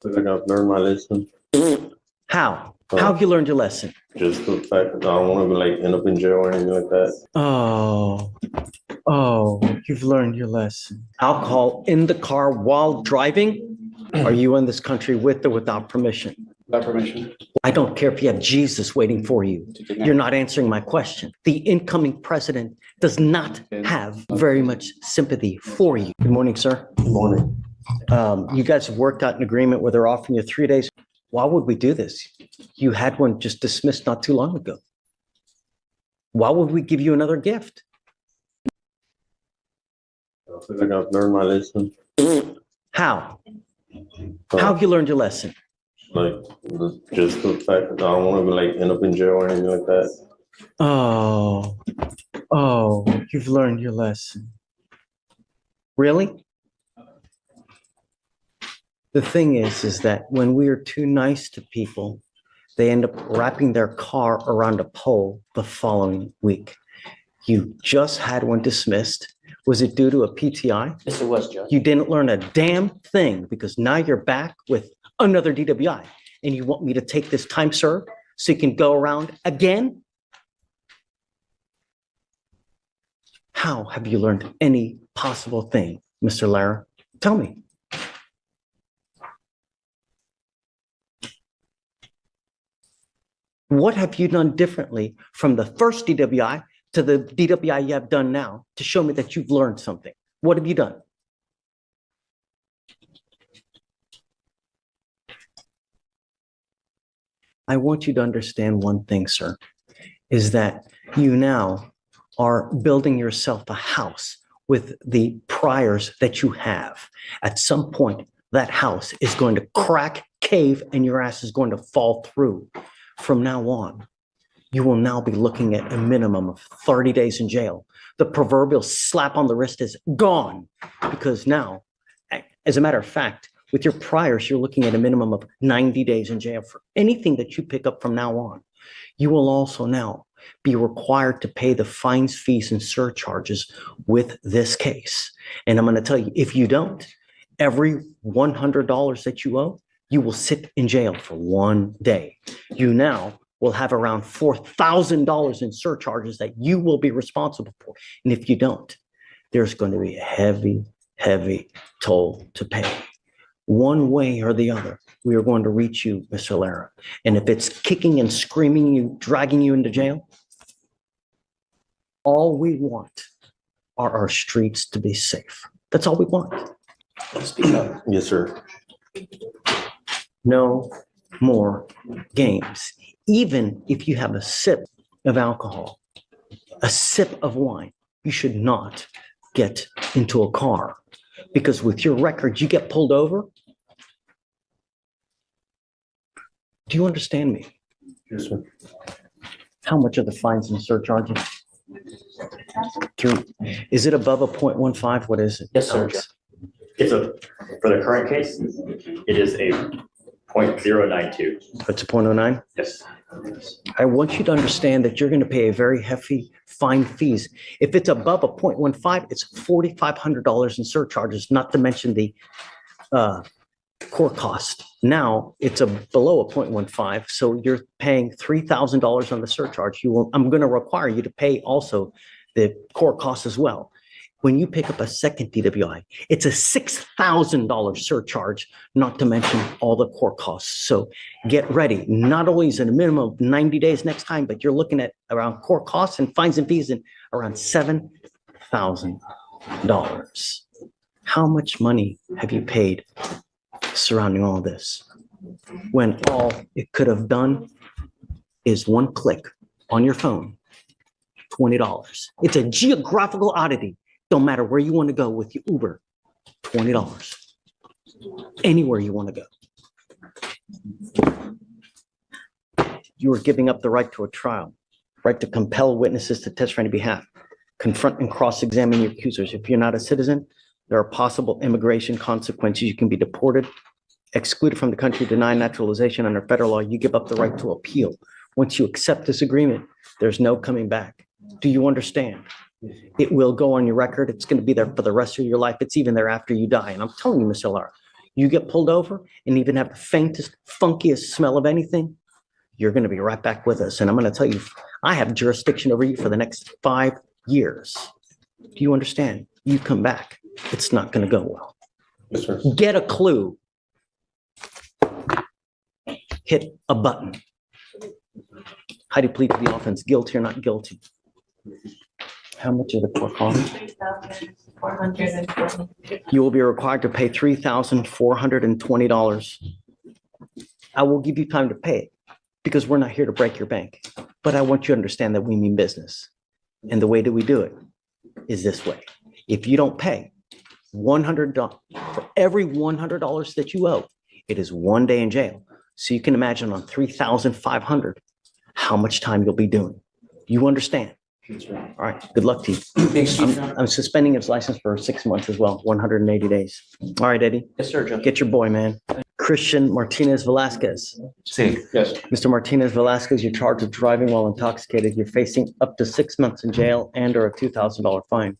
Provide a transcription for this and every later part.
Feel like I've learned my lesson. How? How have you learned your lesson? Just the fact that I don't want to end up in jail or anything like that. Oh, you've learned your lesson. Alcohol in the car while driving? Are you in this country with or without permission? Without permission. I don't care if you have Jesus waiting for you. You're not answering my question. The incoming president does not have very much sympathy for you. Good morning, sir. Good morning. You guys have worked out an agreement where they're offering you 3 days. Why would we do this? You had one just dismissed not too long ago. Why would we give you another gift? I feel like I've learned my lesson. How? How have you learned your lesson? Just the fact that I don't want to end up in jail or anything like that. Oh, you've learned your lesson. Really? The thing is that when we are too nice to people, they end up wrapping their car around a pole the following week. You just had one dismissed. Was it due to a PTI? Yes, it was, Judge. You didn't learn a damn thing because now you're back with another DWI. And you want me to take this time served so you can go around again? How have you learned any possible thing, Mr. Lara? Tell me. What have you done differently from the first DWI to the DWI you have done now to show me that you've learned something? What have you done? I want you to understand one thing, sir, is that you now are building yourself a house with the priors that you have. At some point, that house is going to crack, cave, and your ass is going to fall through. From now on, you will now be looking at a minimum of 30 days in jail. The proverbial slap on the wrist is gone because now, as a matter of fact, with your priors, you're looking at a minimum of 90 days in jail for anything that you pick up from now on. You will also now be required to pay the fines, fees, and surcharges with this case. And I'm going to tell you, if you don't, every $100 that you owe, you will sit in jail for 1 day. You now will have around $4,000 in surcharges that you will be responsible for. And if you don't, there's going to be a heavy, heavy toll to pay. One way or the other, we are going to reach you, Mr. Lara. And if it's kicking and screaming you, dragging you into jail, all we want are our streets to be safe. That's all we want. Speak up. Yes, sir. No more games. Even if you have a sip of alcohol, a sip of wine, you should not get into a car because with your record, you get pulled over. Do you understand me? Yes, sir. How much are the fines and surcharges? 3. Is it above a 0.15? What is it? Yes, sir. For the current case, it is a 0.092. It's a 0.09? Yes. I want you to understand that you're going to pay a very hefty fine fees. If it's above a 0.15, it's $4,500 in surcharges, not to mention the court cost. Now it's below a 0.15, so you're paying $3,000 on the surcharge. I'm going to require you to pay also the court costs as well. When you pick up a second DWI, it's a $6,000 surcharge, not to mention all the court costs. So get ready. Not only is it a minimum of 90 days next time, but you're looking at around court costs and fines and fees and around $7,000. How much money have you paid surrounding all this when all it could have done is one click on your phone, $20. It's a geographical oddity. Don't matter where you want to go with your Uber, $20. Anywhere you want to go. You are giving up the right to a trial, right to compel witnesses to testify on your behalf, confront and cross-examine your accusers. If you're not a citizen, there are possible immigration consequences. You can be deported, excluded from the country, denied naturalization under federal law. You give up the right to appeal. Once you accept this agreement, there's no coming back. Do you understand? It will go on your record. It's going to be there for the rest of your life. It's even there after you die. And I'm telling you, Mr. Lara, You get pulled over and even have the faintest, funkiest smell of anything, you're going to be right back with us. And I'm going to tell you, I have jurisdiction over you for the next 5 years. Do you understand? You come back, it's not going to go well. Yes, sir. Get a clue. Hit a button. How do you plead to the offense? Guilty or not guilty? How much is the court cost? $3,420. You will be required to pay $3,420. I will give you time to pay it because we're not here to break your bank. But I want you to understand that we mean business. And the way that we do it is this way. If you don't pay $100, for every $100 that you owe, it is 1 day in jail. So you can imagine on 3,500, how much time you'll be doing. You understand? All right, good luck to you. I'm suspending his license for 6 months as well, 180 days. All right, Eddie, Yes, sir, Judge. get your boy, man. Christian Martinez Velasquez. Sí. Yes. Mr. Martinez Velasquez, you're charged with driving while intoxicated. You're facing up to 6 months in jail and or a $2,000 fine.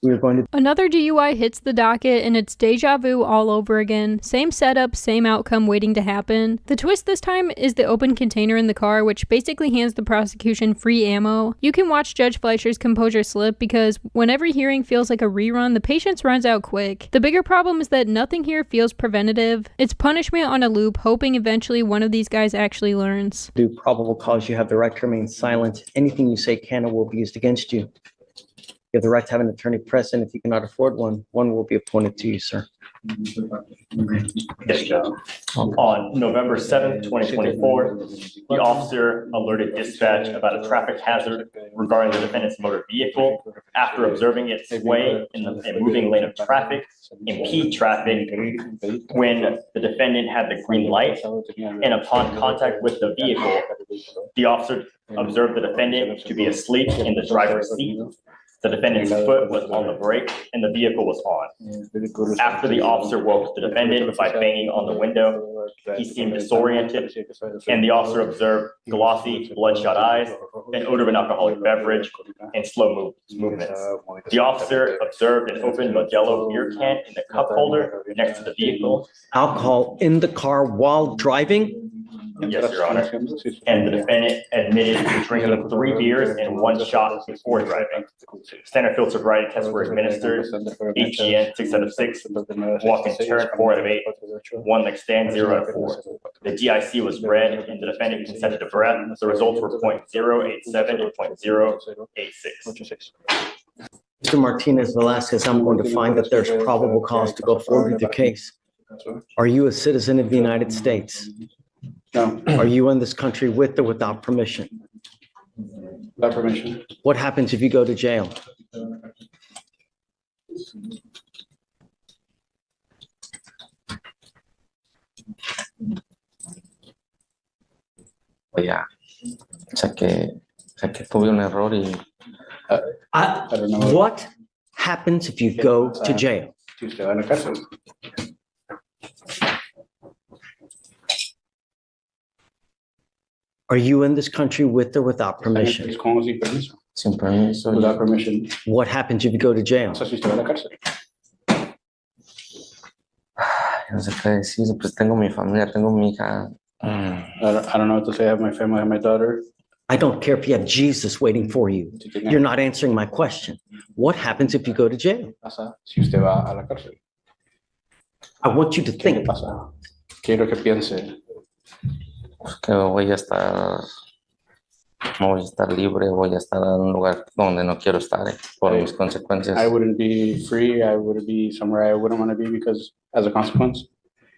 We are going to Another DUI hits the docket and it's deja vu all over again. Same setup, same outcome waiting to happen. The twist this time is the open container in the car, which basically hands the prosecution free ammo. You can watch Judge Fleischer's composure slip because when every hearing feels like a rerun, the patience runs out quick. The bigger problem is that nothing here feels preventative. It's punishment on a loop, hoping eventually one of these guys actually learns. do probable cause. You have the right to remain silent. Anything you say can or will be used against you. You have the right to have an attorney present. If you cannot afford one, one will be appointed to you, sir. Yes, Judge. On November 7th, 2024, the officer alerted dispatch about a traffic hazard regarding the defendant's motor vehicle after observing it sway in a moving lane of traffic, impede traffic when the defendant had the green light, and upon contact with the vehicle, the officer observed the defendant to be asleep in the driver's seat. The defendant's foot was on the brake and the vehicle was on. After the officer woke the defendant by banging on the window, he seemed disoriented, and the officer observed glossy, bloodshot eyes, an odor of an alcoholic beverage, and slow movements. The officer observed an open Modelo beer can in the cup holder next to the vehicle. Alcohol in the car while driving? Yes, Your Honor. And the defendant admitted to drinking 3 beers and 1 shot before driving. Standard field sobriety tests were administered. HGN 6 out of 6, walk and turn 4 out of 8, 1 leg stand 0 out of 4. The DIC was read and the defendant consented to Brat. The results were .087 and .086. Mr. Martinez Velasquez, I'm going to find that there's probable cause to go forward with your case. Are you a citizen of the United States? No, Are you in this country with or without permission? without permission. What happens if you go to jail? Ya, sé que tuve un error y I don't know. What happens if you go to jail? Si usted va a la cárcel. Are you in this country with or without permission? Es como sin permiso. sin permiso. Without permission. What happens if you go to jail? O sea, si usted va a la cárcel. No sé qué decir, pues tengo mi familia, tengo mi hija. I don't know what to say. I have my family, I have my daughter. I don't care if you have Jesus waiting for you. Si tiene- You're not answering my question. What happens if you go to jail? pasa si usted va a la cárcel? I want you to ¿Qué le think. pasa? Quiero que piense. Pues que voy a estar libre, voy a estar en un lugar donde no quiero estar por mis consecuencias. I wouldn't be free. I would be somewhere I wouldn't want to be because, as a consequence,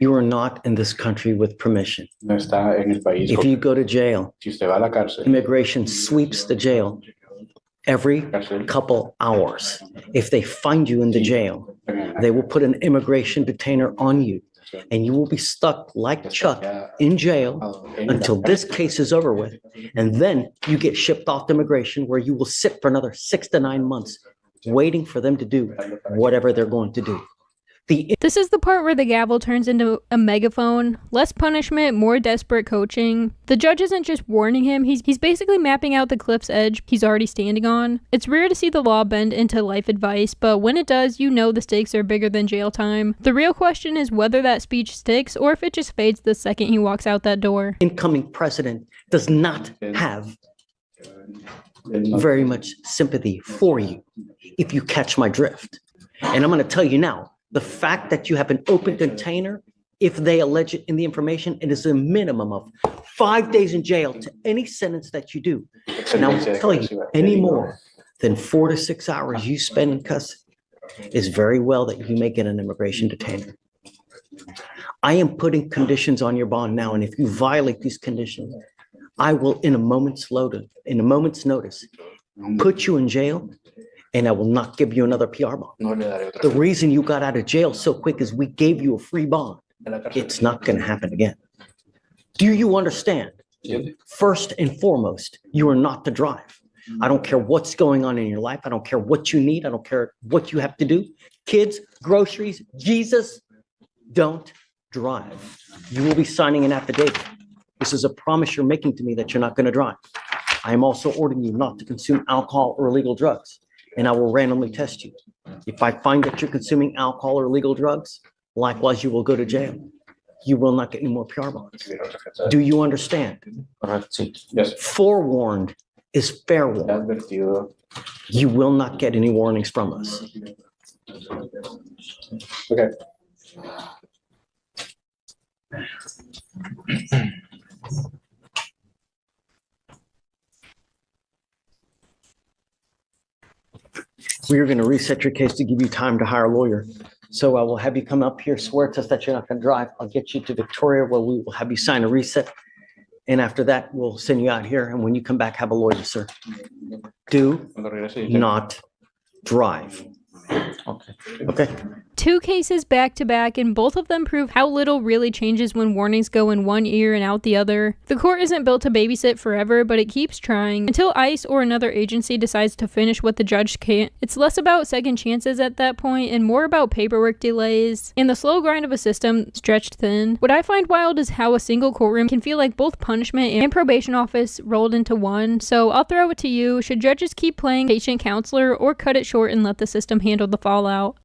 You are not in this country with permission. no está en el país. If you go to jail, Si usted va a la cárcel, immigration sweeps the jail every cárcel, couple hours. If they find you in the jail, they will put an immigration detainer on you and you will be stuck like Chuck in jail until this case is over with. And then you get shipped off to immigration where you will sit for another 6 to 9 months waiting for them to do whatever they're going to do. This is the part where the gavel turns into a megaphone. Less punishment, more desperate coaching. The judge isn't just warning him, he's basically mapping out the cliff's edge he's already standing on. It's rare to see the law bend into life advice, but when it does, you know the stakes are bigger than jail time. The real question is whether that speech sticks or if it just fades the second he walks out that door. incoming president does not have very much sympathy for you, if you catch my drift. And I'm going to tell you now, the fact that you have an open container, if they allege it in the information, it is a minimum of 5 days in jail to any sentence that you do. And I will tell you, any more than 4 to 6 hours you spend in custody is very well that you may get an immigration detainer. I am putting conditions on your bond now, and if you violate these conditions, I will, in a moment's notice, put you in jail, and I will not give you another PR bond. The reason you got out of jail so quick is we gave you a free bond. It's not going to happen again. Do you understand? First and foremost, you are not to drive. I don't care what's going on in your life. I don't care what you need. I don't care what you have to do. Kids, groceries, Jesus, don't drive. You will be signing an affidavit. This is a promise you're making to me that you're not going to drive. I am also ordering you not to consume alcohol or illegal drugs, and I will randomly test you. If I find that you're consuming alcohol or illegal drugs, likewise, you will go to jail. You will not get any more PR bonds. Do you understand? Yes. Forewarned is fair warned. You will not get any warnings from us. Okay. We are going to reset your case to give you time to hire a lawyer. So I will have you come up here, swear to us that you're not going to drive. I'll get you to Victoria where we will have you sign a reset. And after that, we'll send you out here. And when you come back, have a lawyer, sir. Do not drive. Okay. Okay? 2 cases back to back, and both of them prove how little really changes when warnings go in one ear and out the other. The court isn't built to babysit forever, but it keeps trying until ICE or another agency decides to finish what the judge can't. It's less about second chances at that point and more about paperwork delays and the slow grind of a system stretched thin. What I find wild is how a single courtroom can feel like both punishment and probation office rolled into one. So I'll throw it to you. Should judges keep playing patient counselor or cut it short and let the system handle the fallout?